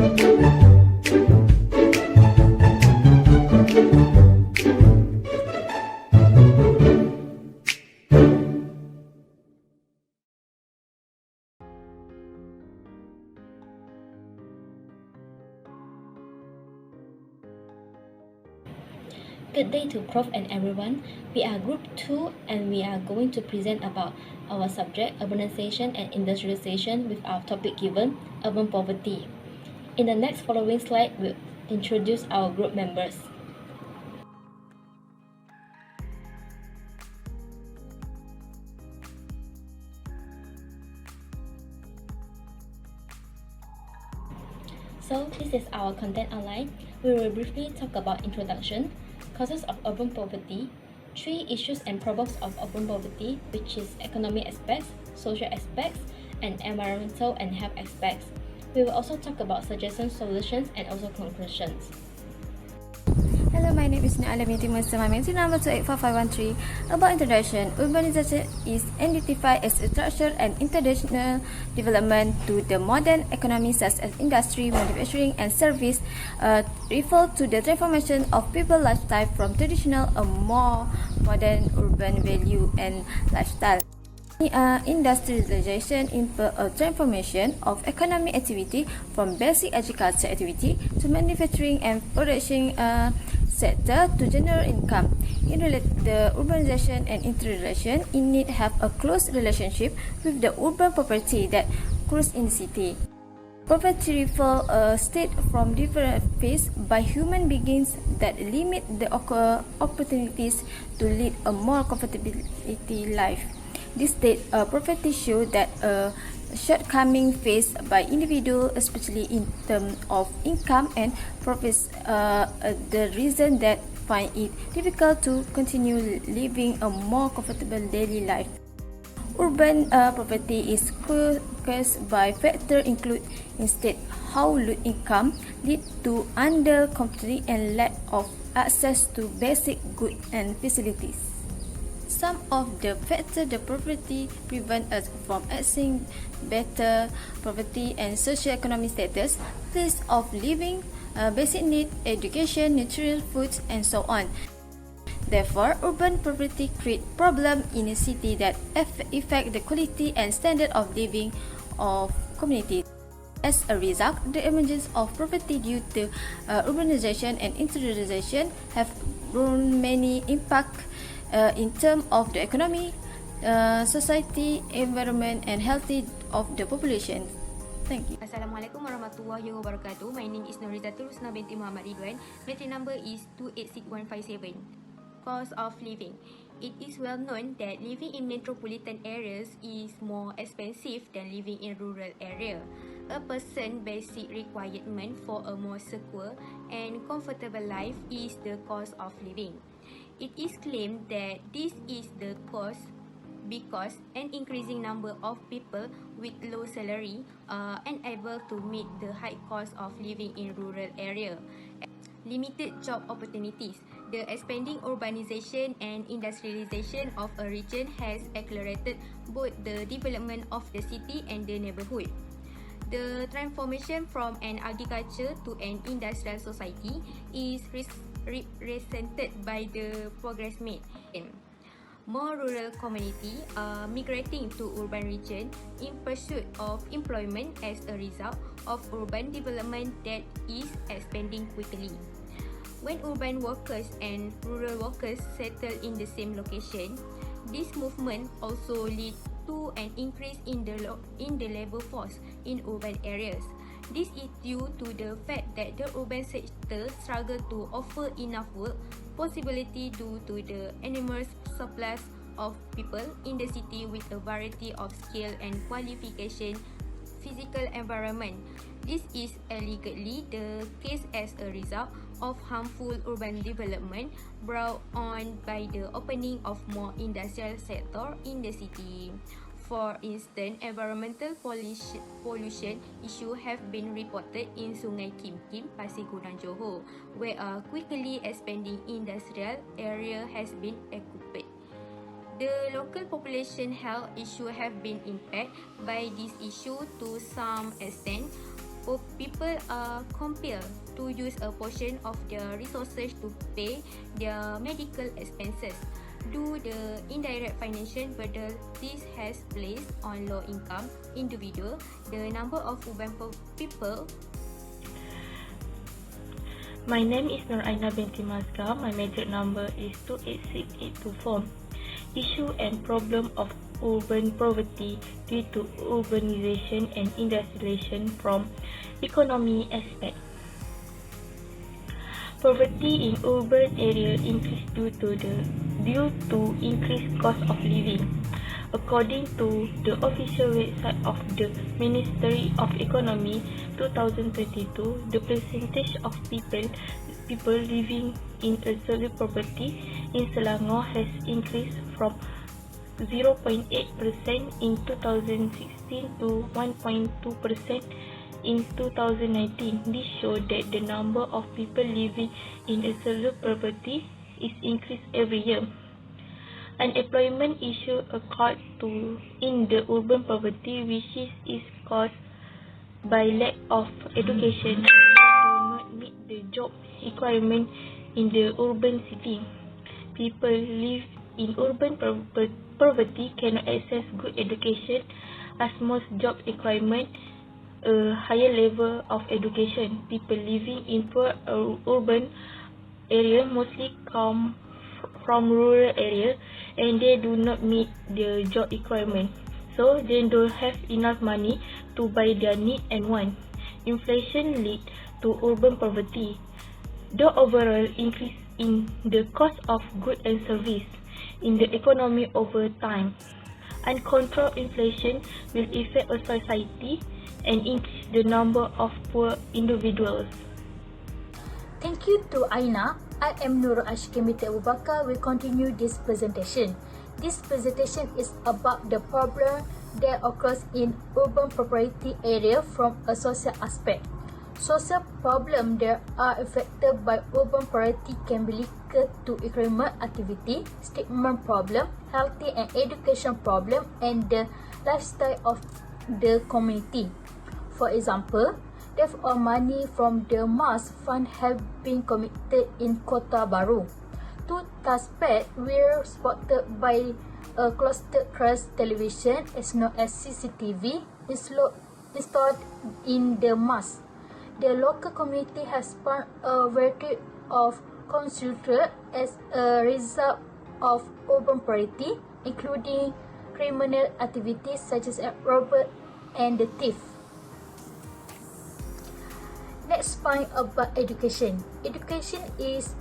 Good day to Prof and everyone. We are Group 2 and we are going to present about our subject Urbanisation and Industrialization with our topic given, Urban Poverty. In the next following slide, we'll introduce our group members. So this is our content outline. We will briefly talk about introduction, causes of urban poverty, 3 issues and problems of urban poverty, which is economic aspects, social aspects, and environmental and health aspects. We will also talk about suggestions, solutions, and also conclusions. Hello, my name is Na'alamiti Musa. My mention number 284513. About introduction, urbanization is identified as a structural and international development to the modern economy such as industry, manufacturing, and service, refer to the transformation of people's lifestyle from traditional a more modern urban value and lifestyle. Industrialization infer a transformation of economic activity from basic agriculture activity to manufacturing and production sector to general income. In the urbanization and industrialization, it need have a close relationship with the urban property that occurs in the city. Poverty refers a state from different phase by human beings that limit the opportunities to lead a more comfortability life. This state poverty show that shortcoming faced by individual, especially in terms of income and profits, the reason that find it difficult to continue living a more comfortable daily life. Urban poverty is caused by factors include instead how low income lead to undercomfortability and lack of access to basic goods and facilities. Some of the factors the poverty prevent us from accessing better poverty and socio-economic status, place of living, basic need, education, nutritious foods, and so on. Therefore, urban poverty create problems in a city that affect the quality and standard of living of communities. As a result, the emergence of poverty due to urbanization and industrialization have grown many impact in terms of the economy, society, environment, and health of the population. Thank you. Assalamualaikum warahmatullahi wabarakatuh. My name is Nurizatul Husna binti Muhammad Ridwan. Metric number is 286157. Cost of living. It is well known that living in metropolitan areas is more expensive than living in rural area. A person's basic requirement for a more secure and comfortable life is the cost of living. It is claimed that this is the cause because an increasing number of people with low salary are unable to meet the high cost of living in rural area. Limited job opportunities. The expanding urbanization and industrialization of a region has accelerated both the development of the city and the neighborhood. The transformation from an agriculture to an industrial society is represented by the progress made. More rural community are migrating to urban region in pursuit of employment as a result of urban development that is expanding quickly. When urban workers and rural workers settle in the same location, this movement also leads to an increase in the labor force in urban areas. This is due to the fact that the urban sector struggle to offer enough work possibility due to the enormous surplus of people in the city with a variety of skill and qualification physical environment. This is allegedly the case as a result of harmful urban development brought on by the opening of more industrial sector in the city. For instance, environmental pollution issue have been reported in Sungai Kim Kim, Pasir Gudang, Johor, where a quickly expanding industrial area has been occupied. The local population health issue have been impacted by this issue to some extent. people are compelled to use a portion of their resources to pay their medical expenses. Due to the indirect financial burden this has placed on low-income individuals, the number of urban people. My name is Nur Aina binti Mazka. My metric number is 286824. Issue and problem of urban poverty due to urbanisation and industrialization from economy aspect. Poverty in urban area increased due to increased cost of living. According to the official website of the Ministry of Economy 2022, the percentage of people living in absolute poverty in Selangor has increased from 0.8% in 2016 to 1.2% in 2019. This shows that the number of people living in absolute poverty is increased every year. Unemployment issue occurred in the urban poverty, which is caused by lack of education. They do not meet the job requirement in the urban city. People live in urban poverty cannot access good education, as most job requirement a higher level of education. People living in poor urban area mostly come from rural area, and they do not meet the job requirement, so they don't have enough money to buy their need and want. Inflation lead to urban poverty. The overall increase in the cost of goods and service in the economy over time. Uncontrolled inflation will affect a society and increase the number of poor individuals. Thank you to Aina. I am Nurul Ashkim binti Abu Bakar. We continue this presentation. This presentation is about the problem that occurs in urban poverty area from a social aspect. Social problems that are affected by urban poverty can be linked to economic activity, statement problem, healthy and education problem, and the lifestyle of the community. For example, theft of money from the mass fund have been committed in Kota Baru. Two suspects were spotted by a clustered crash television, as known as CCTV, installed in the mosque. The local community has spawned a variety of consultants as a result of urban poverty, including criminal activities such as robbery and the thief. Next point about education. Education is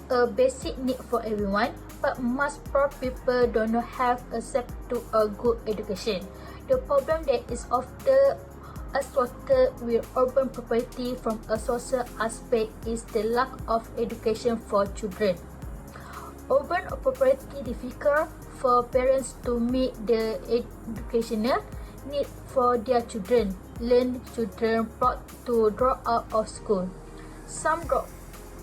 a basic need for everyone, but most poor people do not have access to a good education. The problem that is often associated with urban poverty from a social aspect is the lack of education for children. Urban poverty difficult for parents to meet the educational need for their children. Children brought to drop out of school. Some drop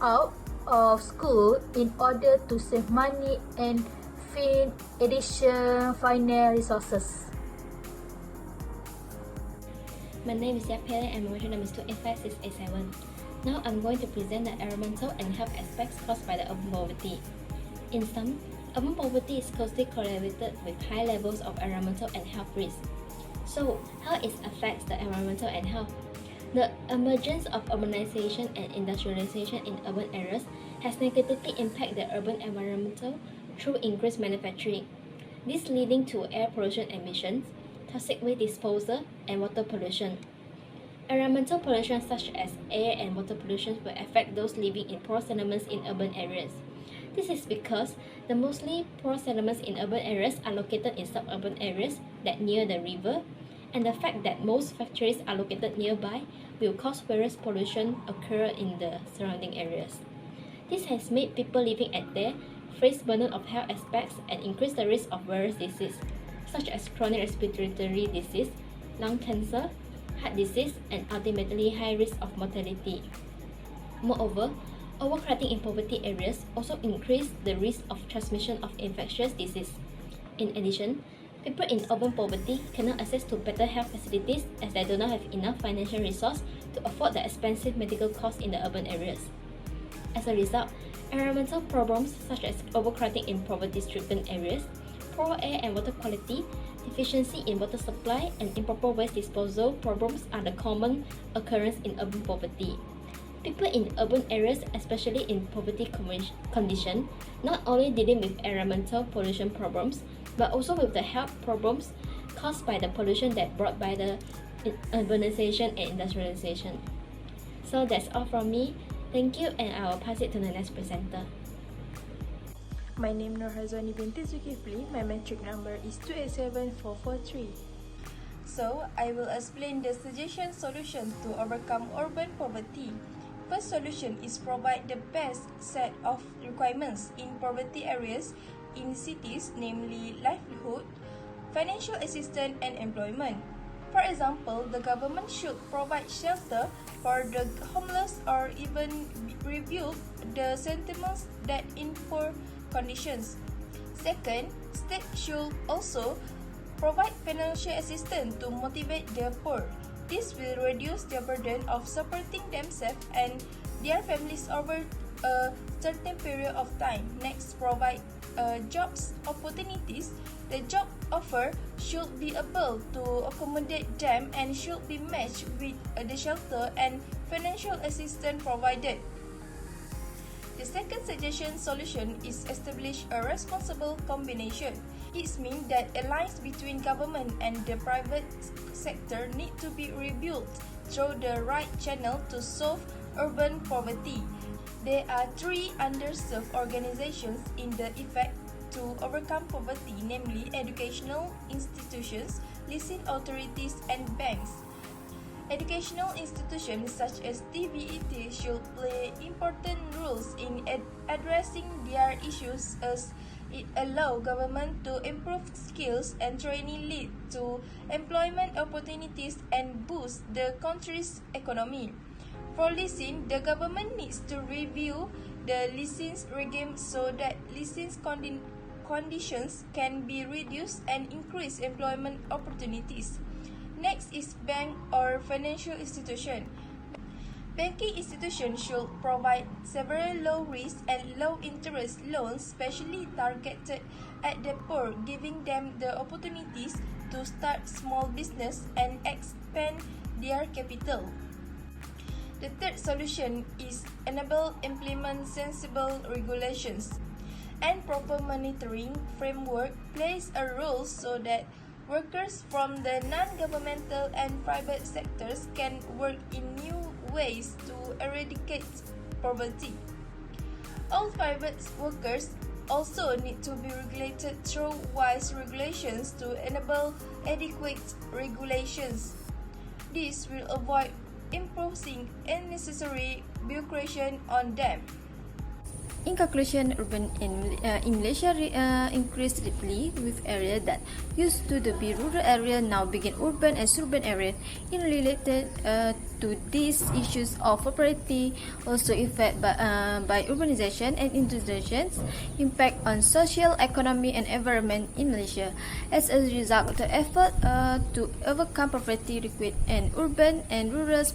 out of school in order to save money and find additional financial resources. My name is Yapele and my module number is 285687. Now I'm going to present the environmental and health aspects caused by the urban poverty. In sum, urban poverty is closely correlated with high levels of environmental and health risks. So, how it affects the environmental and health? The emergence of urbanization and industrialization in urban areas has negatively impacted the urban environment through increased manufacturing. This leading to air pollution emissions, toxic waste disposal, and water pollution. Environmental pollution such as air and water pollution will affect those living in poor settlements in urban areas. This is because the mostly poor settlements in urban areas are located in suburban areas that near the river, and the fact that most factories are located nearby will cause various pollution occur in the surrounding areas. This has made people living at there face burden of health aspects and increase the risk of various diseases such as chronic respiratory disease, lung cancer, heart disease, and ultimately high risk of mortality. Moreover, overcrowding in poverty areas also increase the risk of transmission of infectious disease. In addition, people in urban poverty cannot access to better health facilities as they do not have enough financial resource to afford the expensive medical costs in the urban areas. As a result, environmental problems such as overcrowding in poverty-stricken areas, poor air and water quality, deficiency in water supply, and improper waste disposal problems are the common occurrence in urban poverty. People in urban areas, especially in poverty condition, not only dealing with environmental pollution problems, but also with the health problems caused by the pollution that brought by the urbanization and industrialization. So that's all from me. Thank you, and I will pass it to the next presenter. My name is Nurhazwani binti Zulkifli. My metric number is 287443. So, I will explain the suggestion solution to overcome urban poverty. First solution is provide the best set of requirements in poverty areas in cities, namely livelihood, financial assistance and employment. For example, the government should provide shelter for the homeless or even rebuild the settlements that in poor conditions. Second, state should also provide financial assistance to motivate the poor. This will reduce their burden of supporting themselves and their families over a certain period of time. Next, provide jobs opportunities. The job offer should be able to accommodate them and should be matched with the shelter and financial assistance provided. The second suggestion solution is establish a responsible combination. It means that alliance between government and the private sector need to be rebuilt through the right channel to solve urban poverty. There are three underserved organizations in the effect to overcome poverty, namely educational institutions, leasing authorities, and banks. Educational institutions such as TVET should play important roles in addressing their issues as it allows government to improve skills and training lead to employment opportunities and boost the country's economy. For leasing, the government needs to review the leasing regime so that leasing conditions can be reduced and increase employment opportunities. Next is bank or financial institution. Banking institutions should provide several low-risk and low-interest loans specially targeted at the poor, giving them the opportunities to start small business and expand their capital. The third solution is enable implement sensible regulations. And proper monitoring framework plays a role so that workers from the non-governmental and private sectors can work in new ways to eradicate poverty. All private workers also need to be regulated through wise regulations to enable adequate regulations. This will avoid imposing unnecessary bureaucracy on them. In conclusion, urban in Malaysia increased deeply with areas that used to be rural area now became urban and suburban areas. In related to these issues of poverty, also affected by urbanization and industrialization, impact on social, economy and environment in Malaysia. As a result, the effort to overcome poverty requires an urban and rural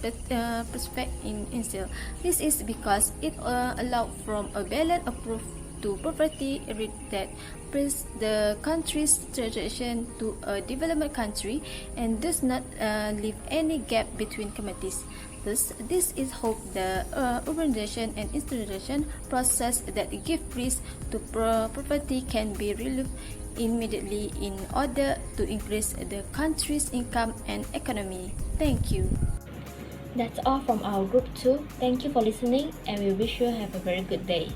perspective instead. This is because it allows from a balanced approach to poverty that brings the country's transition to a developed country and does not leave any gap between communities. Thus, this is hope the urbanization and industrialization process that give rise to poverty can be relieved immediately in order to increase the country's income and economy. Thank you. That's all from our group 2. Thank you for listening, and we wish you have a very good day.